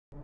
When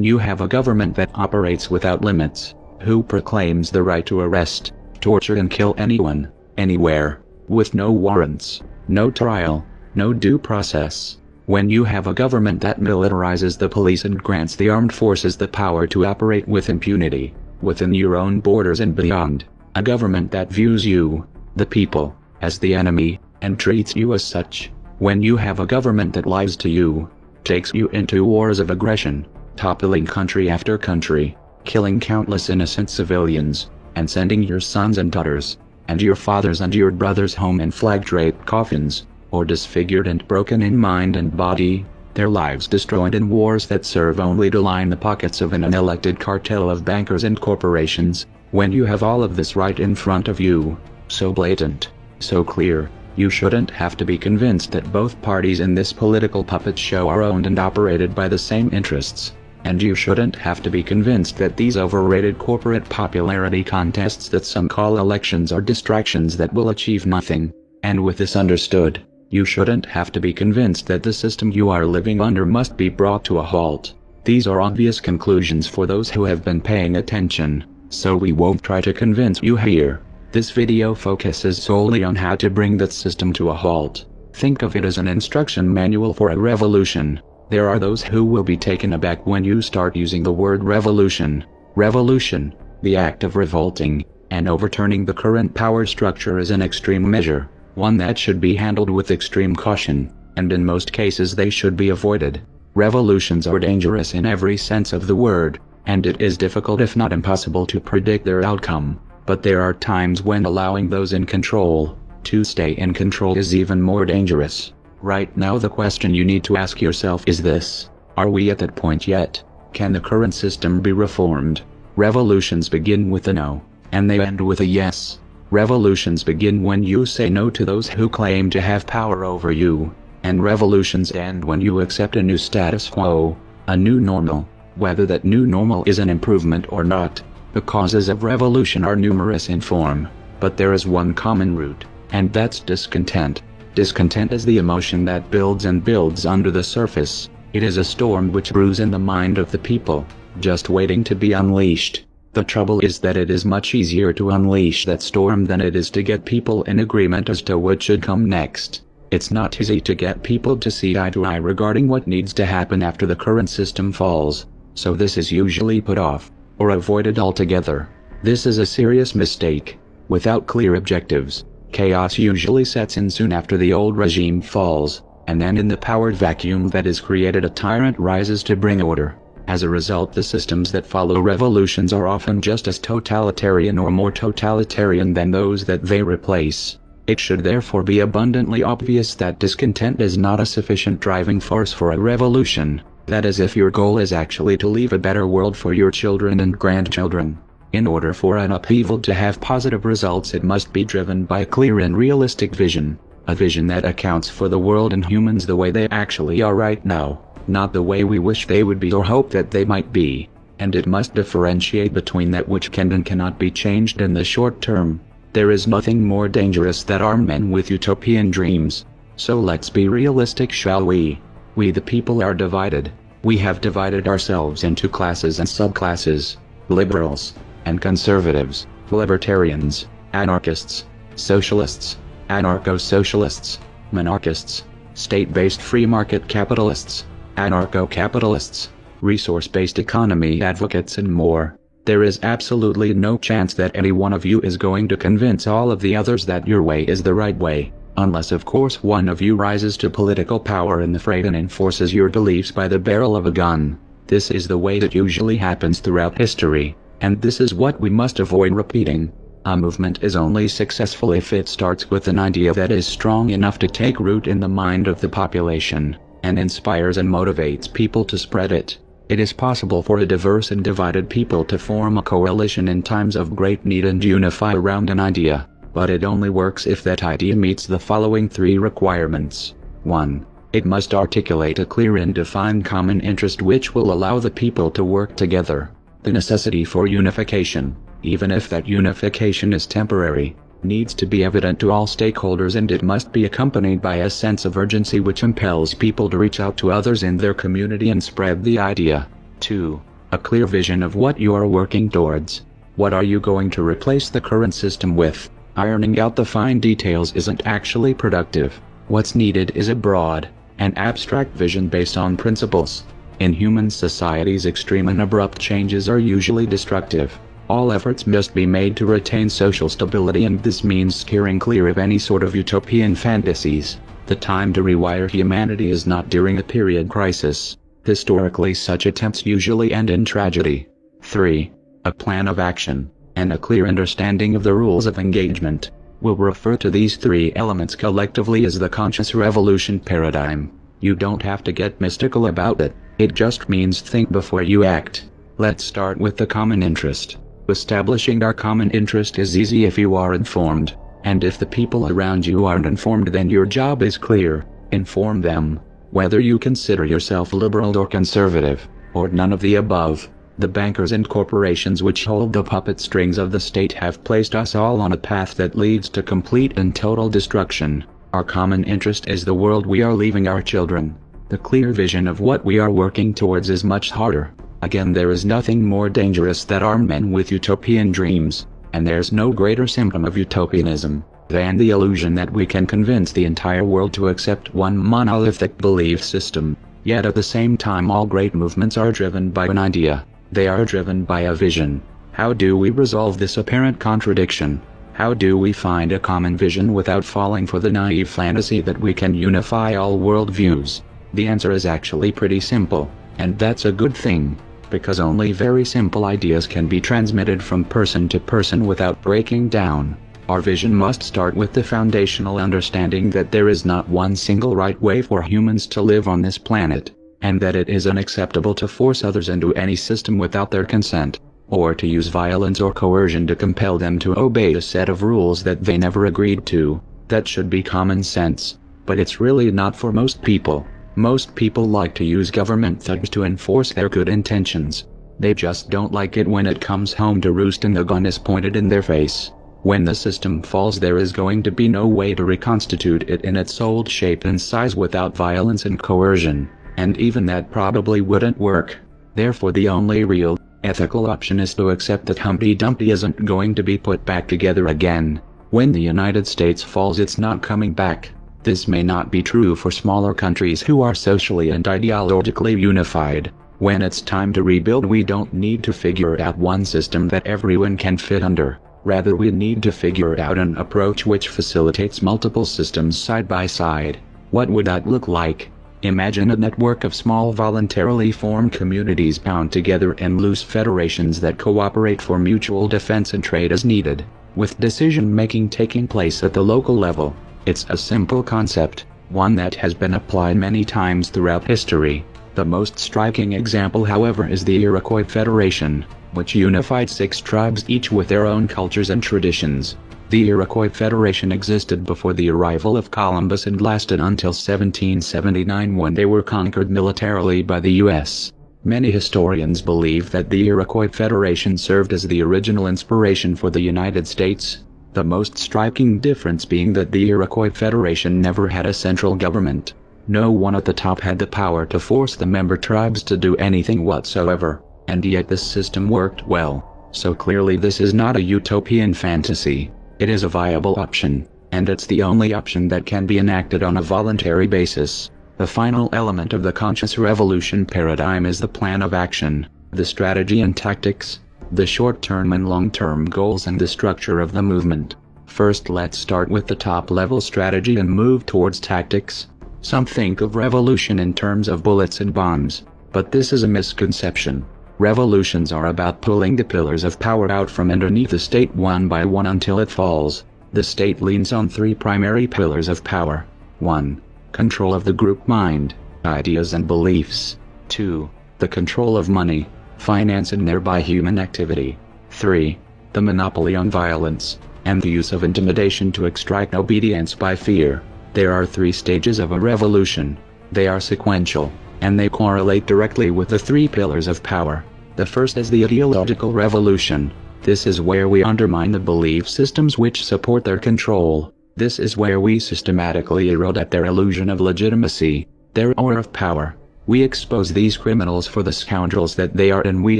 you have a government that operates without limits, who proclaims the right to arrest, torture and kill anyone, anywhere, with no warrants, no trial, no due process. When you have a government that militarizes the police and grants the armed forces the power to operate with impunity, within your own borders and beyond. A government that views you, the people, as the enemy, and treats you as such. When you have a government that lies to you, takes you into wars of aggression, toppling country after country, killing countless innocent civilians, and sending your sons and daughters, and your fathers and your brothers home in flag-draped coffins, or disfigured and broken in mind and body, their lives destroyed in wars that serve only to line the pockets of an unelected cartel of bankers and corporations. When you have all of this right in front of you, so blatant, so clear, you shouldn't have to be convinced that both parties in this political puppet show are owned and operated by the same interests. And you shouldn't have to be convinced that these overrated corporate popularity contests that some call elections are distractions that will achieve nothing. And with this understood, you shouldn't have to be convinced that the system you are living under must be brought to a halt. These are obvious conclusions for those who have been paying attention, so we won't try to convince you here. This video focuses solely on how to bring that system to a halt. Think of it as an instruction manual for a revolution. There are those who will be taken aback when you start using the word revolution. Revolution, the act of revolting, and overturning the current power structure is an extreme measure, one that should be handled with extreme caution, and in most cases they should be avoided. Revolutions are dangerous in every sense of the word, and it is difficult if not impossible to predict their outcome, but there are times when allowing those in control to stay in control is even more dangerous. Right now the question you need to ask yourself is this: are we at that point yet? Can the current system be reformed? Revolutions begin with a no, and they end with a yes. Revolutions begin when you say no to those who claim to have power over you, and revolutions end when you accept a new status quo, a new normal, whether that new normal is an improvement or not. The causes of revolution are numerous in form, but there is one common root, and that's discontent. Discontent is the emotion that builds and builds under the surface. It is a storm which brews in the mind of the people, just waiting to be unleashed. The trouble is that it is much easier to unleash that storm than it is to get people in agreement as to what should come next. It's not easy to get people to see eye to eye regarding what needs to happen after the current system falls, so this is usually put off, or avoided altogether. This is a serious mistake. Without clear objectives, chaos usually sets in soon after the old regime falls, and then in the powered vacuum that is created a tyrant rises to bring order. As a result, the systems that follow revolutions are often just as totalitarian or more totalitarian than those that they replace. It should therefore be abundantly obvious that discontent is not a sufficient driving force for a revolution. That is, if your goal is actually to leave a better world for your children and grandchildren. In order for an upheaval to have positive results, it must be driven by a clear and realistic vision, a vision that accounts for the world and humans the way they actually are right now, not the way we wish they would be or hope that they might be, and it must differentiate between that which can and cannot be changed in the short term. There is nothing more dangerous than armed men with utopian dreams. So let's be realistic, shall we? We the people are divided. We have divided ourselves into classes and subclasses, liberals and conservatives, libertarians, anarchists, socialists, anarcho-socialists, monarchists, state-based free market capitalists, anarcho-capitalists, resource-based economy advocates and more. There is absolutely no chance that any one of you is going to convince all of the others that your way is the right way, unless of course one of you rises to political power in the fray and enforces your beliefs by the barrel of a gun. This is the way that usually happens throughout history, and this is what we must avoid repeating. A movement is only successful if it starts with an idea that is strong enough to take root in the mind of the population, and inspires and motivates people to spread it. It is possible for a diverse and divided people to form a coalition in times of great need and unify around an idea, but it only works if that idea meets the following three requirements. 1. It must articulate a clear and defined common interest which will allow the people to work together. The necessity for unification, even if that unification is temporary, needs to be evident to all stakeholders, and it must be accompanied by a sense of urgency which impels people to reach out to others in their community and spread the idea. 2. A clear vision of what you are working towards. What are you going to replace the current system with? Ironing out the fine details isn't actually productive. What's needed is a broad and abstract vision based on principles. In human societies, extreme and abrupt changes are usually destructive. All efforts must be made to retain social stability, and this means steering clear of any sort of utopian fantasies. The time to rewire humanity is not during a period crisis. Historically, such attempts usually end in tragedy. 3. A plan of action, and a clear understanding of the rules of engagement. We'll refer to these three elements collectively as the conscious revolution paradigm. You don't have to get mystical about it, it just means think before you act. Let's start with the common interest. Establishing our common interest is easy if you are informed, and if the people around you aren't informed, then your job is clear: inform them. Whether you consider yourself liberal or conservative, or none of the above, the bankers and corporations which hold the puppet strings of the state have placed us all on a path that leads to complete and total destruction. Our common interest is the world we are leaving our children. The clear vision of what we are working towards is much harder. Again, there is nothing more dangerous than armed men with utopian dreams, and there's no greater symptom of utopianism than the illusion that we can convince the entire world to accept one monolithic belief system. Yet at the same time, all great movements are driven by an idea. They are driven by a vision. How do we resolve this apparent contradiction? How do we find a common vision without falling for the naive fantasy that we can unify all worldviews? The answer is actually pretty simple, and that's a good thing, because only very simple ideas can be transmitted from person to person without breaking down. Our vision must start with the foundational understanding that there is not one single right way for humans to live on this planet, and that it is unacceptable to force others into any system without their consent, or to use violence or coercion to compel them to obey a set of rules that they never agreed to. That should be common sense, but it's really not for most people. Most people like to use government thugs to enforce their good intentions. They just don't like it when it comes home to roost and the gun is pointed in their face. When the system falls, there is going to be no way to reconstitute it in its old shape and size without violence and coercion, and even that probably wouldn't work. Therefore, the only real, ethical option is to accept that Humpty Dumpty isn't going to be put back together again. When the United States falls, it's not coming back. This may not be true for smaller countries who are socially and ideologically unified. When it's time to rebuild, we don't need to figure out one system that everyone can fit under. Rather, we need to figure out an approach which facilitates multiple systems side by side. What would that look like? Imagine a network of small voluntarily formed communities bound together in loose federations that cooperate for mutual defense and trade as needed, with decision-making taking place at the local level. It's a simple concept, one that has been applied many times throughout history. The most striking example, however, is the Iroquois Federation, which unified 6 tribes, each with their own cultures and traditions. The Iroquois Federation existed before the arrival of Columbus and lasted until 1779, when they were conquered militarily by the U.S. Many historians believe that the Iroquois Federation served as the original inspiration for the United States. The most striking difference being that the Iroquois Federation never had a central government. No one at the top had the power to force the member tribes to do anything whatsoever, and yet this system worked well. So clearly this is not a utopian fantasy. It is a viable option, and it's the only option that can be enacted on a voluntary basis. The final element of the conscious revolution paradigm is the plan of action, the strategy and tactics, the short-term and long-term goals, and the structure of the movement. First, let's start with the top-level strategy and move towards tactics. Some think of revolution in terms of bullets and bombs, but this is a misconception. Revolutions are about pulling the pillars of power out from underneath the state one by one until it falls. The state leans on 3 primary pillars of power. 1. Control of the group mind, ideas and beliefs. 2. The control of money, finance and thereby human activity. 3. The monopoly on violence, and the use of intimidation to extract obedience by fear. There are 3 stages of a revolution. They are sequential, and they correlate directly with the three pillars of power. The first is the ideological revolution. This is where we undermine the belief systems which support their control. This is where we systematically erode at their illusion of legitimacy, their aura of power. We expose these criminals for the scoundrels that they are, and we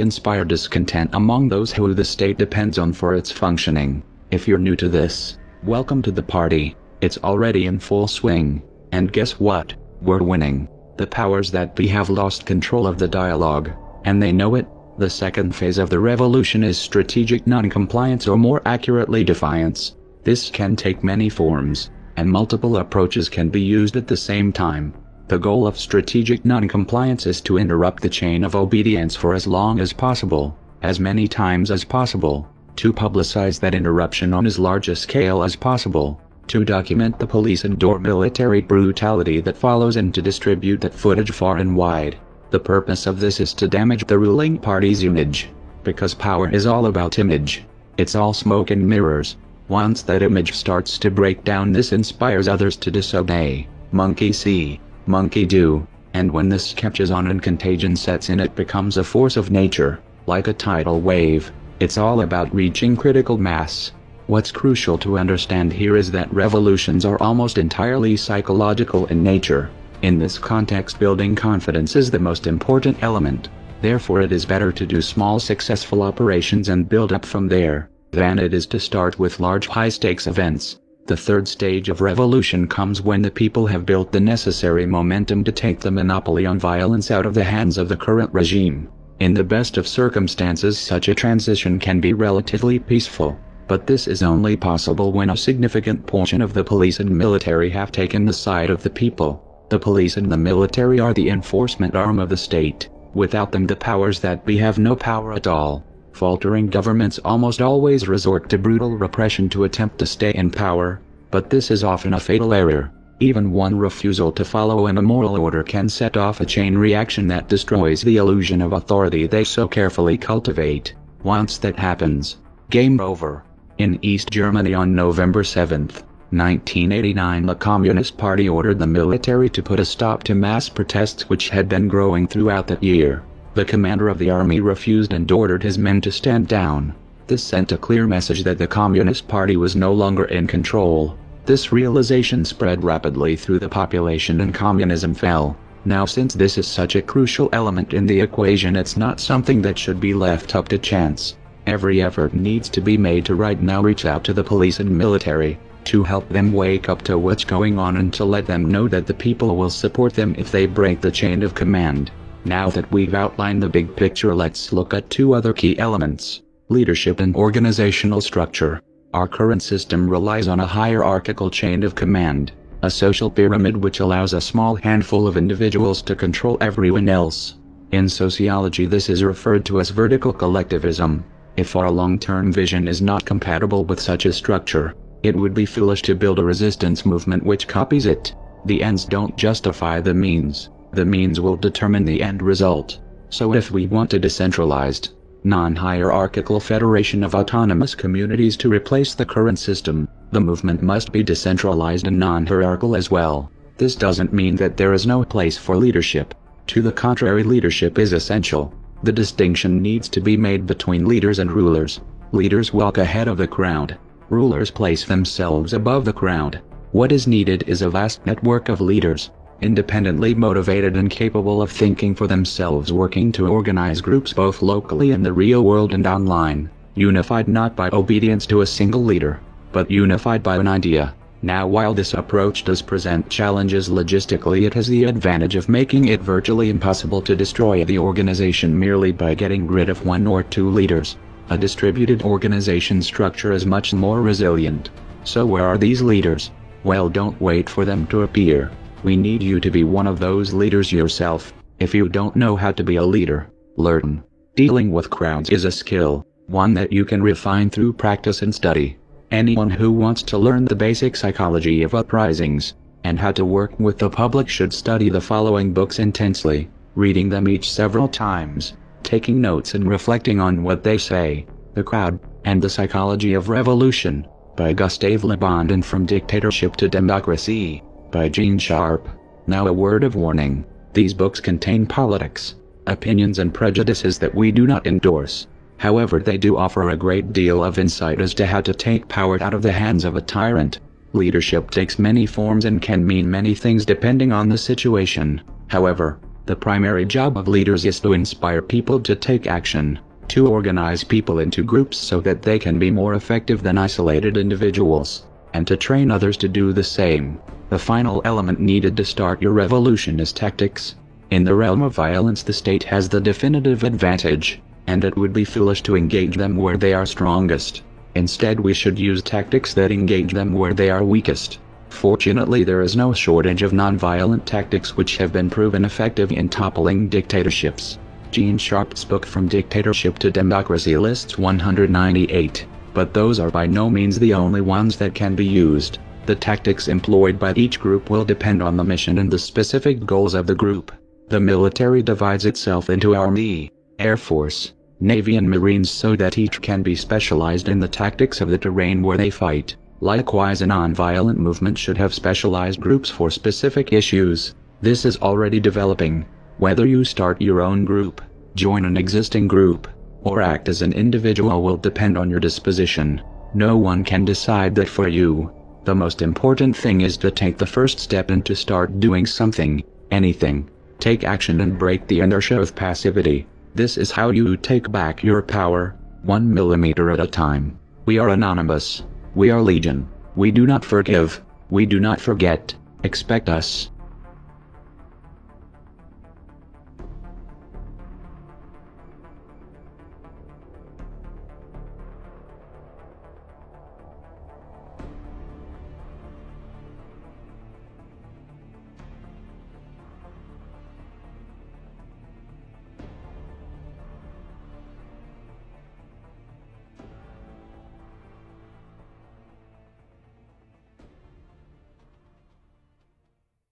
inspire discontent among those who the state depends on for its functioning. If you're new to this, welcome to the party. It's already in full swing. And guess what? We're winning. The powers that be have lost control of the dialogue, and they know it. The second phase of the revolution is strategic non-compliance, or more accurately defiance. This can take many forms, and multiple approaches can be used at the same time. The goal of strategic non-compliance is to interrupt the chain of obedience for as long as possible, as many times as possible, to publicize that interruption on as large a scale as possible, to document the police and/or military brutality that follows, and to distribute that footage far and wide. The purpose of this is to damage the ruling party's image, because power is all about image. It's all smoke and mirrors. Once that image starts to break down, this inspires others to disobey. Monkey see, monkey do, and when this catches on and contagion sets in, it becomes a force of nature, like a tidal wave. It's all about reaching critical mass. What's crucial to understand here is that revolutions are almost entirely psychological in nature. In this context, building confidence is the most important element. Therefore, it is better to do small successful operations and build up from there, than it is to start with large high-stakes events. The third stage of revolution comes when the people have built the necessary momentum to take the monopoly on violence out of the hands of the current regime. In the best of circumstances, such a transition can be relatively peaceful, but this is only possible when a significant portion of the police and military have taken the side of the people. The police and the military are the enforcement arm of the state. Without them, the powers that be have no power at all. Faltering governments almost always resort to brutal repression to attempt to stay in power, but this is often a fatal error. Even one refusal to follow an immoral order can set off a chain reaction that destroys the illusion of authority they so carefully cultivate. Once that happens, game over. In East Germany on November 7, 1989, the Communist Party ordered the military to put a stop to mass protests which had been growing throughout that year. The commander of the army refused and ordered his men to stand down. This sent a clear message that the Communist Party was no longer in control. This realization spread rapidly through the population and communism fell. Now, since this is such a crucial element in the equation, it's not something that should be left up to chance. Every effort needs to be made to right now reach out to the police and military, to help them wake up to what's going on and to let them know that the people will support them if they break the chain of command. Now that we've outlined the big picture, let's look at two other key elements: leadership and organizational structure. Our current system relies on a hierarchical chain of command, a social pyramid which allows a small handful of individuals to control everyone else. In sociology, this is referred to as vertical collectivism. If our long-term vision is not compatible with such a structure, it would be foolish to build a resistance movement which copies it. The ends don't justify the means. The means will determine the end result. So if we want a decentralized, non-hierarchical federation of autonomous communities to replace the current system, the movement must be decentralized and non-hierarchical as well. This doesn't mean that there is no place for leadership. To the contrary, leadership is essential. The distinction needs to be made between leaders and rulers. Leaders walk ahead of the crowd. Rulers place themselves above the crowd. What is needed is a vast network of leaders, independently motivated and capable of thinking for themselves, working to organize groups both locally in the real world and online, unified not by obedience to a single leader, but unified by an idea. Now, while this approach does present challenges logistically, it has the advantage of making it virtually impossible to destroy the organization merely by getting rid of one or two leaders. A distributed organization structure is much more resilient. So where are these leaders? Well, don't wait for them to appear. We need you to be one of those leaders yourself. If you don't know how to be a leader, learn. Dealing with crowds is a skill, one that you can refine through practice and study. Anyone who wants to learn the basic psychology of uprisings, and how to work with the public should study the following books intensely, reading them each several times, taking notes and reflecting on what they say. The Crowd, and the Psychology of Revolution, by Gustave Le Bon, and From Dictatorship to Democracy, by Gene Sharp. Now a word of warning. These books contain politics, opinions and prejudices that we do not endorse. However, they do offer a great deal of insight as to how to take power out of the hands of a tyrant. Leadership takes many forms and can mean many things depending on the situation. However, the primary job of leaders is to inspire people to take action, to organize people into groups so that they can be more effective than isolated individuals, and to train others to do the same. The final element needed to start your revolution is tactics. In the realm of violence, the state has the definitive advantage, and it would be foolish to engage them where they are strongest. Instead, we should use tactics that engage them where they are weakest. Fortunately, there is no shortage of non-violent tactics which have been proven effective in toppling dictatorships. Gene Sharp's book From Dictatorship to Democracy lists 198, but those are by no means the only ones that can be used. The tactics employed by each group will depend on the mission and the specific goals of the group. The military divides itself into Army, Air Force, Navy and Marines so that each can be specialized in the tactics of the terrain where they fight. Likewise, a non-violent movement should have specialized groups for specific issues. This is already developing. Whether you start your own group, join an existing group, or act as an individual will depend on your disposition. No one can decide that for you. The most important thing is to take the first step and to start doing something, anything. Take action and break the inertia of passivity. This is how you take back your power, 1 millimeter at a time. We are anonymous. We are legion. We do not forgive. We do not forget. Expect us.